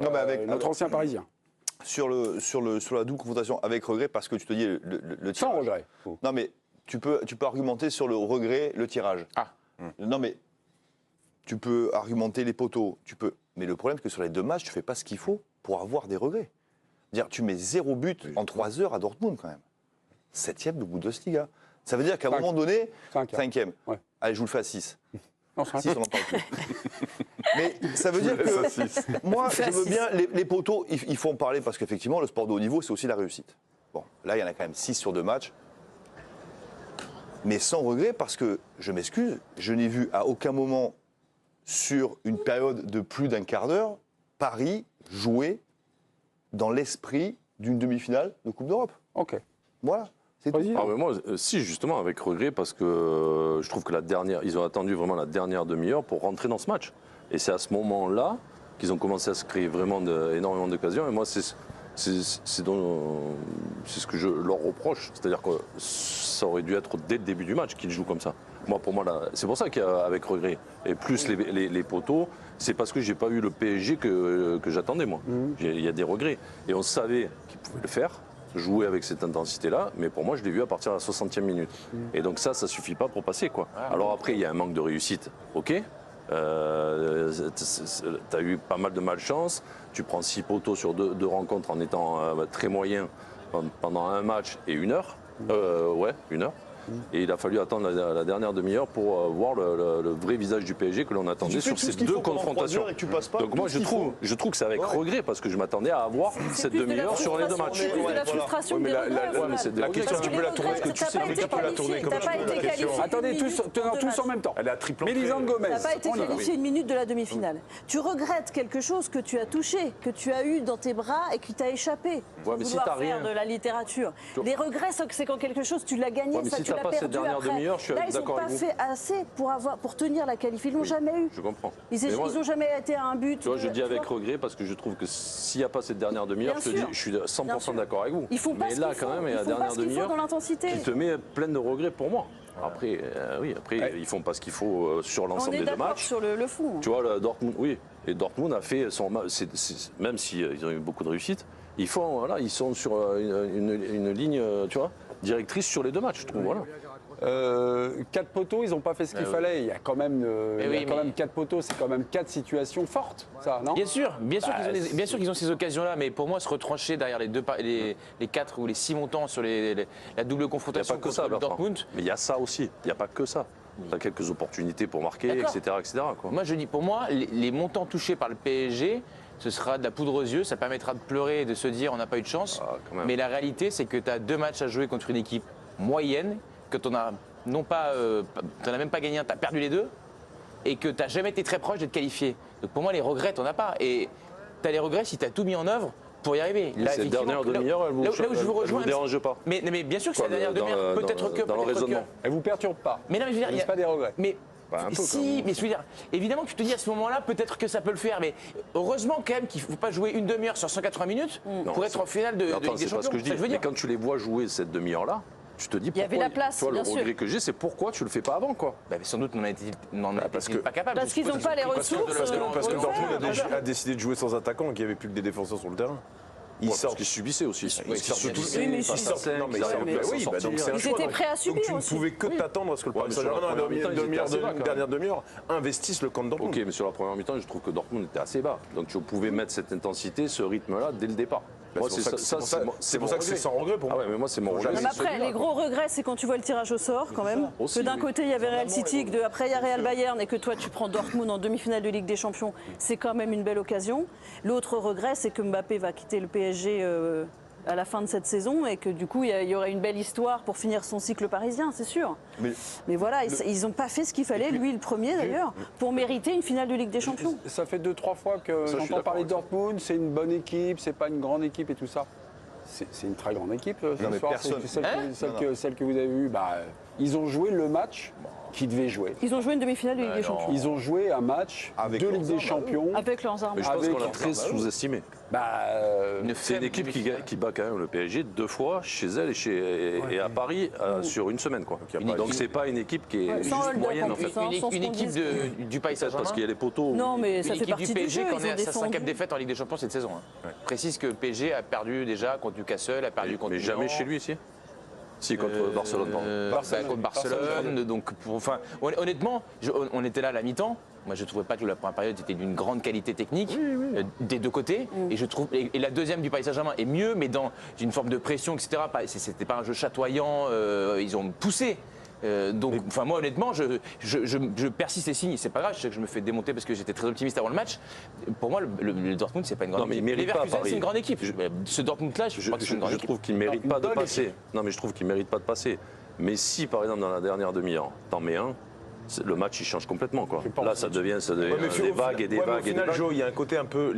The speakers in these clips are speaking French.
Non, mais avec notre ancien Parisien. Sur la double confrontation avec regret, parce que tu te dis le tirage. Sans regret. Non, mais tu peux argumenter sur le regret, le tirage. Non, mais tu peux argumenter les poteaux. Mais le problème, c'est que sur les 2 matchs, tu fais pas ce qu'il faut pour avoir des regrets. Dire, tu mets 0 but en 3 heures à Dortmund, quand même. 7e de Bundesliga. Ça veut dire qu'à un moment donné, 5e. Ouais. Allez, je vous le fais à 6. Non, 6, on en parle plus. Mais ça veut dire que moi, je veux bien, les poteaux, il faut en parler parce qu'effectivement, le sport de haut niveau, c'est aussi la réussite. Bon, là, il y en a quand même 6 sur 2 matchs. Mais sans regret, parce que, je m'excuse, je n'ai vu à aucun moment, sur une période de plus d'un quart d'heure, Paris jouer dans l'esprit d'une demi-finale de Coupe d'Europe. Ok. Voilà. C'est tout. Ah, mais moi, si, justement, avec regret, parce que je trouve que ils ont attendu vraiment la dernière demi-heure pour rentrer dans ce match. Et c'est à ce moment-là qu'ils ont commencé à se créer vraiment énormément d'occasions. Et moi, c'est ce que je leur reproche. C'est-à-dire que ça aurait dû être dès le début du match qu'ils jouent comme ça. Moi, pour moi, c'est pour ça qu'avec regret, et plus les poteaux, c'est parce que j'ai pas eu le PSG que j'attendais, moi. Il y a des regrets. Et on savait qu'ils pouvaient le faire, jouer avec cette intensité-là, mais pour moi, je l'ai vu à partir de la 60e minute. Et donc ça suffit pas pour passer, quoi. Alors après, il y a un manque de réussite, ok. Tu as eu pas mal de malchance, tu prends 6 poteaux sur deux rencontres en étant très moyen pendant un match et 1 heure. 1 heure. Et il a fallu attendre la dernière demi-heure pour voir le vrai visage du PSG que l'on attendait sur ces 2 confrontations. Donc moi je trouve que c'est avec regret parce que je m'attendais à avoir cette demi-heure sur les 2 matchs. C'est plus de la frustration que des regrets. La question, tu peux la tourner, que tu sais que tu peux la tourner comme tu veux. Attendez, tous en même temps. Elle a triple Mélisande Gomez. Tu n'as pas été qualifié 1 minute de la demi-finale. Tu regrettes quelque chose que tu as touché, que tu as eu dans tes bras et qui t'a échappé. Ouais, mais si vouloir t'as rien. faire de la littérature. Les regrets, c'est quand quelque chose, tu l'as gagné, Ouais, mais ça si tu t'as l'as pas cette perdu dernière après. demi-heure, je suis Là, ils n'ont d'accord pas avec vous. fait assez pour tenir la qualif. Ils l'ont jamais eu. Je comprends. Ils Mais moi, n'ont jamais été à un but. tu vois, je dis avec regret parce que je trouve que s'il n'y a pas cette dernière demi-heure, je suis 100% d'accord avec vous. Ils font pas mais ce là, qu'il faut. quand même, il y a la Ils font pas dernière ce qu'il faut demi-heure dans l'intensité. qui te met plein de regrets pour moi. Après, ils font pas ce qu'il faut sur On l'ensemble est des 2 d'accord matchs. sur le fond. Tu vois, Dortmund, oui. Et Dortmund a fait son match, même s'ils ont eu beaucoup de réussite, ils sont sur une ligne, tu vois, directrice sur les 2 matchs, je trouve. Voilà. 4 poteaux, ils n'ont pas fait ce qu'il fallait. Il y a quand même, 4 poteaux, c'est quand même 4 situations fortes, ça, non? Bien sûr qu'ils ont ces occasions-là, mais pour moi, se retrancher derrière les 4 ou les 6 montants sur la double Il n'y a confrontation pas que ça, contre Bertrand. Dortmund. Mais il y a ça aussi. Il n'y a pas que ça. Tu as quelques opportunités pour marquer, D'accord. etc. quoi. Moi, je dis, pour moi, les montants touchés par le PSG, ce sera de la poudre aux yeux, ça permettra de pleurer et de se dire on n'a pas eu de chance. Quand même. Mais la réalité, c'est que tu as 2 matchs à jouer contre une équipe moyenne, que tu n'as même pas gagné un, tu as perdu les 2, et que tu n'as jamais été très proche d'être qualifié. Donc pour moi, les regrets, tu n'en as pas. Et tu as les regrets si tu as tout mis en œuvre pour y arriver. Là, cette dernière demi-heure, elle vous dérange pas. Mais bien sûr que c'est la dernière demi-heure. Peut-être que. Dans le raisonnement. Elle vous perturbe pas. Mais non, mais je veux dire, C'est pas des regrets. Mais un peu, si, quand même. mais je veux dire, évidemment que tu te dis à ce moment-là, peut-être que ça peut le faire, mais heureusement quand même qu'il ne faut pas jouer une demi-heure sur 180 minutes pour être en finale de Ligue des C'est pas ce Champions. que je dis. Ça, veux Mais dire. quand tu les vois jouer cette demi-heure-là, tu te dis Il y avait pourquoi, la place, toi, le bien sûr. regret que j'ai, c'est pourquoi tu le fais pas avant, quoi. Bah, mais sans doute n'en parce était que- pas capable. Parce qu'ils n'ont pas les ressources. Parce que pour le Dortmund faire. a décidé de jouer sans attaquant et qu'il n'y avait plus que des défenseurs sur le terrain. Ils Parce sortent. qu'ils subissaient aussi. Ils sortent tous. Oui, mais Ils sortent. Non, mais oui, bah donc c'est un Ils choix. étaient prêts à Donc subir tu ne aussi. pouvais que t'attendre à ce que le Paris mais sur la Saint-Germain, dans première la mi-temps, ils étaient assez bas, dernière demi-heure, investisse le camp de Dortmund. Ok, mais sur la première mi-temps, je trouve que Dortmund était assez bas. Donc tu pouvais mettre cette intensité, ce rythme-là dès le départ. Moi, C'est pour ça que c'est sans regret pour Ah moi. ouais, mais moi, c'est mon regret. Non, mais c'est après, celui-là, les gros regrets, c'est quand tu vois le tirage au sort, quand même. Aussi, Que d'un oui. côté, il y avait Real City, que après, il y a Real Bayern, et que toi, tu prends Dortmund en demi-finale de Ligue des Champions. C'est quand même une belle occasion. L'autre regret, c'est que Mbappé va quitter le PSG à la fin de cette saison, et que du coup, il y aura une belle histoire pour finir son cycle parisien, c'est sûr. Mais voilà, ils n'ont pas fait ce qu'il fallait, lui le premier d'ailleurs, pour mériter une finale de Ligue des Champions. Ça fait 2-3 fois que je suis j'entends d'accord parler de avec ça. Dortmund, c'est une bonne équipe, c'est pas une grande équipe et tout ça. C'est une très grande équipe ce mais soir, personne- celle que vous avez vue. Ils ont joué le match qui devaient jouer. Ils ont joué une demi-finale de Ligue des Champions. Ils ont joué un match de Ligue des Champions. Avec leurs armes. Mais je pense qu'on l'a très sous-estimé. C'est une équipe qui bat quand même le PSG 2 fois chez elle et à Paris sur une semaine. Quoi. Donc c'est pas une équipe qui est juste moyenne en fait. Une équipe du Paris Saint-Germain. Parce qu'il y a les poteaux. Non, mais ça fait partie du PSG jeu. qu'on est à sa 5e défaite en Ligue des Champions cette saison. Précise que le PSG a perdu déjà contre Newcastle, a perdu contre. Mais jamais chez lui ici. Si, contre Barcelone, pardon. Contre Barcelone. Donc, honnêtement, on était là à la mi-temps. Moi, je ne trouvais pas que la première période était d'une grande qualité technique des deux côtés. Et je trouve et la deuxième du Paris Saint-Germain est mieux, mais dans une forme de pression, etc. C'était pas un jeu chatoyant. Ils ont poussé. Moi, honnêtement, je persiste et signe. C'est pas grave. Je sais que je me fais démonter parce que j'étais très optimiste avant le match. Pour moi, le Dortmund, c'est pas une grande équipe. Mais Leverkusen, c'est une grande équipe. Ce Dortmund-là, je crois que c'est une grande équipe. Je trouve qu'il ne mérite pas de passer. Non, mais je trouve qu'il ne mérite pas de passer. Mais si, par exemple, dans la dernière demi-heure, t'en mets un, le match il change complètement. Quoi. Là, ça devient des vagues et des vagues. Au final, Joe, il y a un côté un peu.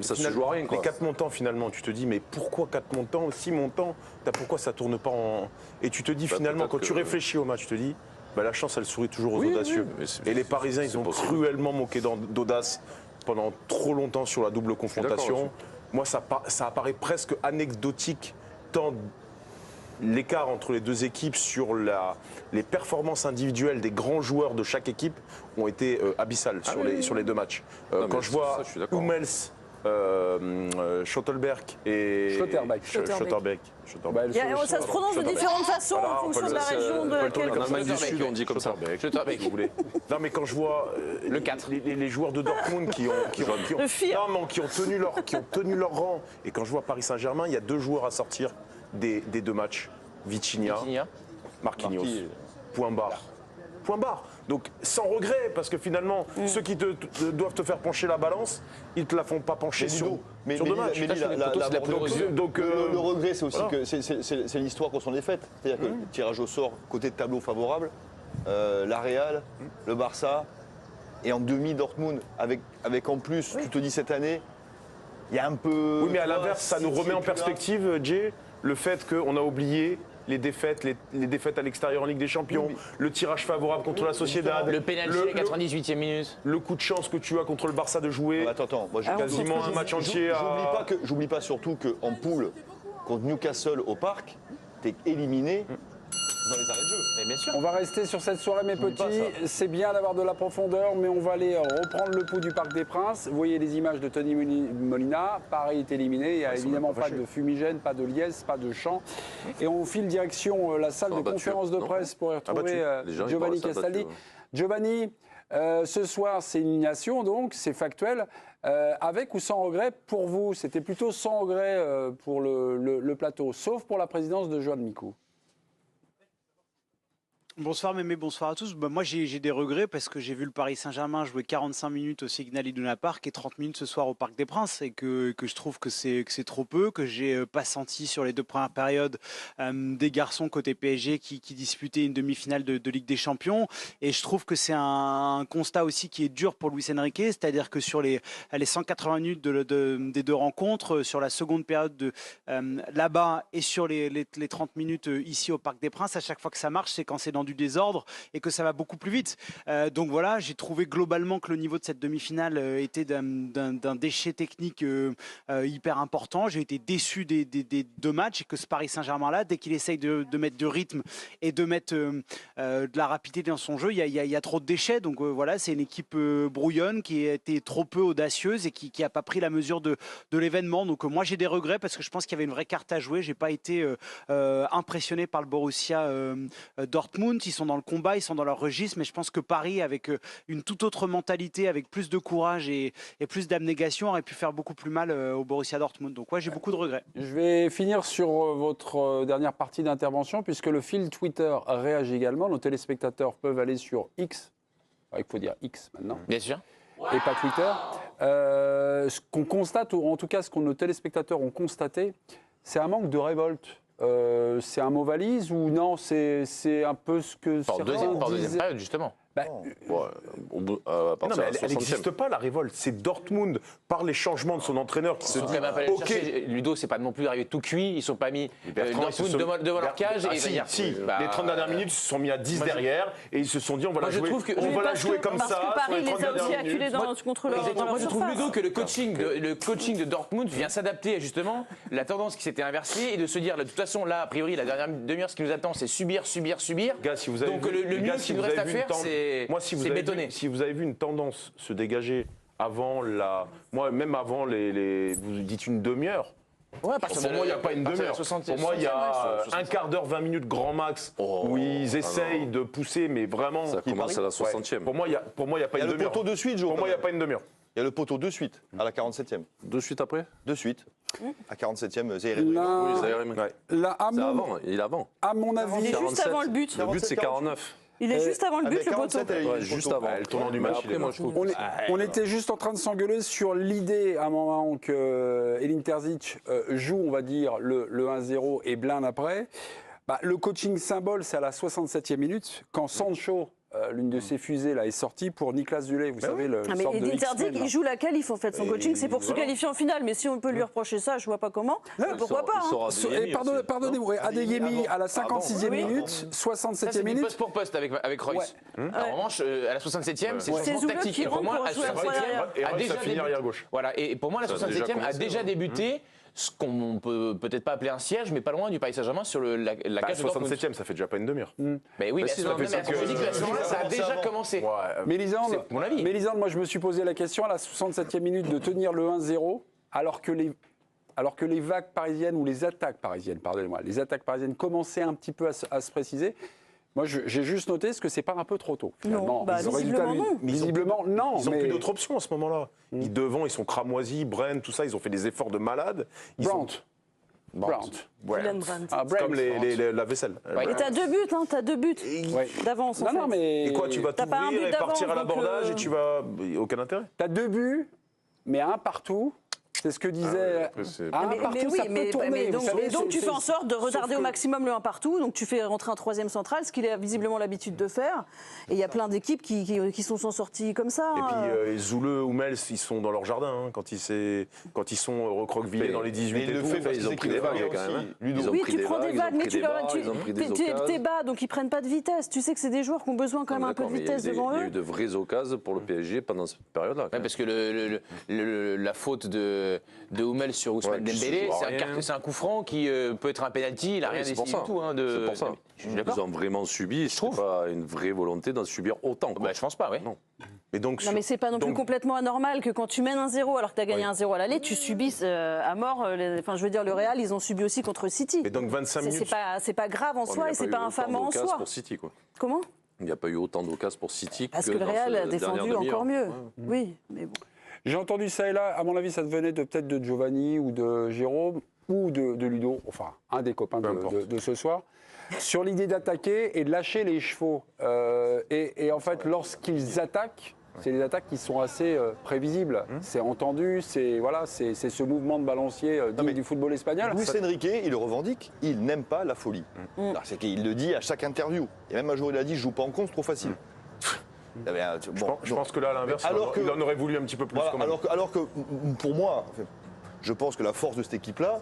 Ça se joue à rien. Les 4 montants, finalement, tu te dis, mais pourquoi 4 montants, 6 montants pourquoi ça tourne pas en. Et tu te dis, finalement, quand tu réfléchis au match, tu te dis. La chance, elle sourit toujours aux audacieux. Et les Parisiens, ils ont cruellement moqué d'audace pendant trop longtemps sur la double confrontation. Moi, ça apparaît presque anecdotique, tant l'écart entre les deux équipes sur les performances individuelles des grands joueurs de chaque équipe ont été abyssales sur les deux matchs. Quand je vois Hummels, Schlotterbeck et Schlotterbeck. Ça se prononce de différentes façons en fonction de la région de laquelle. En Allemagne du Sud, on dit comme ça. Vous voulez. Non, mais quand je vois les joueurs de Dortmund qui ont tenu leur rang, et quand je vois Paris Saint-Germain, il y a 2 joueurs à sortir des 2 matchs. Vitinha, Marquinhos. Point barre. Point barre. Donc sans regret, parce que finalement, ceux qui doivent te faire pencher la balance, ils ne te la font pas pencher sur 2 matchs. Donc le regret, c'est aussi que c'est l'histoire qu'on s'en est faite. C'est-à-dire que tirage au sort, côté de tableau favorable, la Real, le Barça, et en demi Dortmund, avec en plus, tu te dis cette année, il y a un peu. Oui, mais à l'inverse, ça nous remet en perspective, Jay, le fait qu'on a oublié les défaites à l'extérieur en Ligue des Champions, le tirage favorable contre la Sociedad, le pénalty à la 98e minute, le coup de chance que tu as contre le Barça de jouer. Attends, moi j'ai quasiment un match entier. J'oublie pas surtout qu'en poule contre Newcastle au Parc, t'es éliminé dans les arrêts de jeu. Bien sûr. On va rester sur cette soirée, mes petits. C'est bien d'avoir de la profondeur, mais on va aller reprendre le pouls du Parc des Princes. Vous voyez les images de Tony Molina. Paris est éliminé. Il n'y a évidemment pas de fumigène, pas de liesse, pas de chant. Et on file direction la salle de conférence de presse pour y retrouver Giovanni Castaldi. Giovanni, ce soir, c'est une élimination, donc c'est factuel. Avec ou sans regret pour vous? C'était plutôt sans regret pour le plateau, sauf pour la présidence de Joan Micou. Bonsoir Mémé, bonsoir à tous. Moi j'ai des regrets parce que j'ai vu le Paris Saint-Germain jouer 45 minutes au Signal Iduna Park et 30 minutes ce soir au Parc des Princes et que je trouve que c'est trop peu, que j'ai pas senti sur les 2 premières périodes des garçons côté PSG qui disputaient une demi-finale de Ligue des Champions, et je trouve que c'est un constat aussi qui est dur pour Luis Enrique, c'est-à-dire que sur les 180 minutes des 2 rencontres, sur la seconde période là-bas et sur les 30 minutes ici au Parc des Princes, à chaque fois que ça marche, c'est quand c'est dans du désordre et que ça va beaucoup plus vite. Donc voilà, j'ai trouvé globalement que le niveau de cette demi-finale était d'un déchet technique hyper important. J'ai été déçu des 2 matchs, et que ce Paris Saint-Germain-là, dès qu'il essaye de mettre du rythme et de mettre de la rapidité dans son jeu, il y a trop de déchets. Donc voilà, c'est une équipe brouillonne qui a été trop peu audacieuse et qui n'a pas pris la mesure de l'événement. Donc moi j'ai des regrets parce que je pense qu'il y avait une vraie carte à jouer. J'ai pas été impressionné par le Borussia Dortmund. Ils sont dans le combat, ils sont dans leur registre, mais je pense que Paris, avec une toute autre mentalité, avec plus de courage et plus d'abnégation, aurait pu faire beaucoup plus mal au Borussia Dortmund. Donc ouais, j'ai beaucoup de regrets. Je vais finir sur votre dernière partie d'intervention, puisque le fil Twitter réagit également. Nos téléspectateurs peuvent aller sur X, il faut dire X maintenant. Bien sûr. Et pas Twitter. Ce qu'on constate, ou en tout cas ce que nos téléspectateurs ont constaté, c'est un manque de révolte. C'est un mot valise ou non? C'est un peu ce que par deuxième période, justement. Elle n'existe pas, la révolte. C'est Dortmund, par les changements de son entraîneur, qui se dit... Quand même pas aller chercher. Ludo, c'est pas non plus arrivé tout cuit. Ils sont pas mis Dortmund devant leur cage. Les 30 dernières minutes, ils se sont mis à 10 derrière et ils se sont dit on va la jouer comme ça. Parce que Paris les a aussi acculés contre leur Moi, je trouve, Ludo, que le coaching de Dortmund vient s'adapter à justement la tendance qui s'était inversée et de se dire, de toute façon, là, a priori, la dernière demi-heure, ce qui nous attend, c'est subir. Gars, si vous avez Donc le mieux qu'il nous reste à faire, c'est bétonner. Si vous avez vu une tendance se dégager avant même avant vous dites une demi-heure. Ouais, pour moi, il n'y a pas une demi-heure. Pour moi, il y a un quart d'heure, 20 minutes grand max où ils essayent de pousser, mais vraiment. Ça commence à la 60e. Pour moi, il n'y a pas une demi-heure. Il y a le poteau de suite, Pour moi, il n'y a pas une demi-heure. Il y a le poteau de suite, à la 47e. De suite après? De suite, à 47e, Zaïre. Là, Il est avant. à mon avis, Il est juste avant le but. Le but, c'est 49. Il est juste avant le but, le poteau. Ouais, juste avant. Le tournant du match. Après, moi, je trouve. on était juste en train de s'engueuler sur l'idée à un moment que Edin Terzic joue, on va dire, le 1-0 et blinde après. Le coaching symbole, c'est à la 67e minute, quand Sancho, l'une de ses fusées, là, est sortie pour Niklas Zule, vous savez, le mais sorte de Edin Terzic, X-Men, il joue la qualif en fait, son coaching, c'est pour se qualifier en finale. Mais si on peut lui reprocher ça, je vois pas comment. Pourquoi pas Pardonnez-moi, Adeyemi à la 56e minute, 67e minute. Poste pour poste avec Royce. En revanche, à la 67e, c'est changement tactique. Et pour moi, à la 67e, a déjà débuté. Voilà. Et pour moi, la 67e a déjà débuté. Ce qu'on peut peut-être pas appeler un siège, mais pas loin du Paris Saint-Germain sur la cage de Dortmund. 67e, ça fait déjà pas une demi-heure. Mais oui, je dis que ça a déjà commencé. Mélisande, mon avis. Mélisande, moi je me suis posé la question à la 67e minute de tenir le 1-0 alors que les vagues parisiennes ou les attaques parisiennes, pardonnez-moi, les attaques parisiennes commençaient un petit peu à se préciser. Moi, j'ai juste noté, est-ce que c'est pas un peu trop tôt finalement? Visiblement non. Visiblement non. Ils n'ont plus d'autres options à ce moment-là. Devant, ils sont cramoisis, Brent, tout ça, ils ont fait des efforts de malade. Brandt. Comme la vaisselle. Et t'as 2 buts, t'as 2 buts d'avance. Non, mais et quoi, tu vas t'ouvrir et partir à l'abordage et tu vas... Aucun intérêt. T'as 2 buts, mais un partout. C'est ce que disait. Partout, ça peut tourner. Donc tu fais en sorte de retarder au maximum le 1 partout. Donc tu fais rentrer un troisième central, ce qu'il a visiblement l'habitude de faire. Et il y a plein d'équipes qui sont sorties comme ça. Et puis Zoule ou Mels, ils sont dans leur jardin quand ils sont recroquevillés dans les 18 et tout. Ils ont pris des vagues quand même. Oui, tu prends des vagues, mais t'es bas, donc ils prennent pas de vitesse. Tu sais que c'est des joueurs qui ont besoin quand même un peu de vitesse devant eux. Il y a eu de vraies occasions pour le PSG pendant cette période-là. Parce que la faute de Hummels sur Ousmane Dembélé, c'est un coup franc qui peut être un penalty, il n'a rien décidé du tout. C'est pour ça. Ils ont vraiment subi, je trouve pas une vraie volonté d'en subir autant. Je pense pas, oui. Non, mais c'est pas non plus complètement anormal que quand tu mènes 1-0 alors que tu as gagné 1-0 à l'aller, tu subisses à mort. Je veux dire, le Real, ils ont subi aussi contre City. Et donc 25 minutes. C'est pas grave en soi et c'est pas infamant en soi. Pour City, quoi. Comment? Il n'y a pas eu autant d'occasions pour City. Parce que le Real a défendu encore mieux. Oui, mais bon. J'ai entendu ça et là, à mon avis, ça venait peut-être de Giovanni ou de Jérôme ou de Ludo, enfin un des copains de ce soir, sur l'idée d'attaquer et de lâcher les chevaux. Et en fait, lorsqu'ils attaquent, c'est des attaques qui sont assez prévisible. C'est entendu, c'est ce mouvement de balancier digne du football espagnol. Luis Enrique, il le revendique, il n'aime pas la folie. C'est qu'il le dit à chaque interview. Et même un jour, il a dit, je joue pas en contre, c'est trop facile. Je pense que là, à l'inverse, il en aurait voulu un petit peu plus. Alors que, pour moi, je pense que la force de cette équipe-là,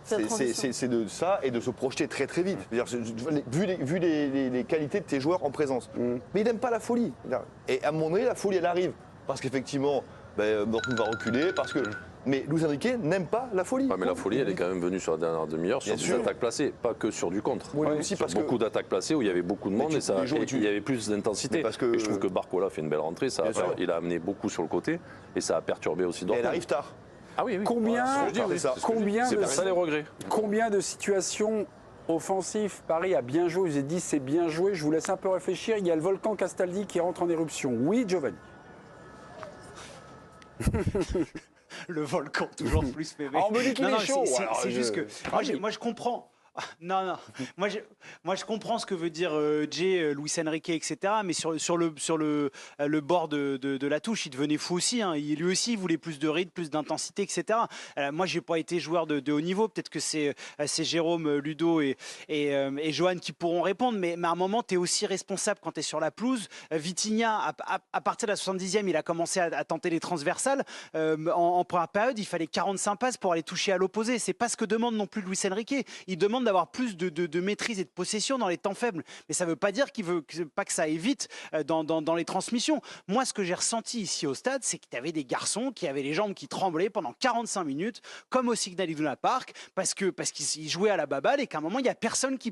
c'est de ça et de se projeter très très vite. Vu les qualités de tes joueurs en présence. Mais ils n'aiment pas la folie. Et à un moment donné, la folie, elle arrive. Parce qu'effectivement, Dortmund va reculer, parce que... Mais Luis Enrique n'aime pas la folie. Mais la folie, elle est quand même venue sur la dernière demi-heure sur des attaques placées, pas que sur du contre. Oui, aussi parce beaucoup d'attaques placées où il y avait beaucoup de monde et il y avait plus d'intensité. Et je trouve que Barcola fait une belle rentrée, il a amené beaucoup sur le côté et ça a perturbé aussi Dortmund. Elle arrive tard. Ah oui. Combien de situations offensives Paris a bien joué? Vous avez dit c'est bien joué. Je vous laisse un peu réfléchir. Il y a le volcan Castaldi qui rentre en éruption. Oui, Giovanni. Le volcan toujours plus bébé. On me dit qu'il est chaud. C'est juste que moi je comprends. Non, non. Moi, je comprends ce que veut dire Jay, Luis Enrique, etc. Mais sur le bord de la touche, il devenait fou aussi. Hein. Lui aussi, il voulait plus de rythme, plus d'intensité, etc. Moi, j'ai pas été joueur de haut niveau. Peut-être que c'est Jérôme, Ludo et Johan qui pourront répondre. Mais à un moment, tu es aussi responsable quand tu es sur la pelouse. Vitinha, à partir de la 70e, il a commencé à tenter les transversales. En première période, il fallait 45 passes pour aller toucher à l'opposé. C'est pas ce que demande non plus Luis Enrique. Il demande d'avoir plus de maîtrise et de possession dans les temps faibles. Mais ça ne veut pas dire qu'il veut pas que ça aille vite dans les transmissions. Moi, ce que j'ai ressenti ici au stade, c'est que tu avais des garçons qui avaient les jambes qui tremblaient pendant 45 minutes, comme au Signal Iduna Park, parce qu'ils jouaient à la baballe et qu'à un moment, il n'y a personne qui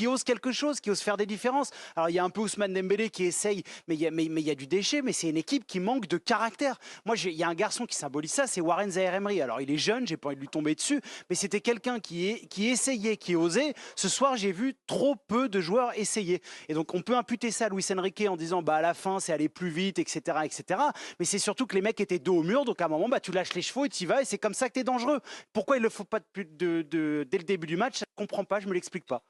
ose quelque chose, qui ose faire des différences. Alors, il y a un peu Ousmane Dembélé qui essaye, mais il y a du déchet, mais c'est une équipe qui manque de caractère. Moi, il y a un garçon qui symbolise ça, c'est Warren Zaïre-Emery. Alors, il est jeune, j'ai pas envie de lui tomber dessus, mais c'était quelqu'un qui essayait, qui osait. Ce soir, j'ai vu trop peu de joueurs essayer. Et donc, on peut imputer ça à Luis Enrique en disant, à la fin, c'est aller plus vite, etc., etc. Mais c'est surtout que les mecs étaient dos au mur, donc à un moment, tu lâches les chevaux et tu y vas, et c'est comme ça que tu es dangereux. Pourquoi il ne le faut pas dès le début du match, je ne comprends pas, je me l'explique pas.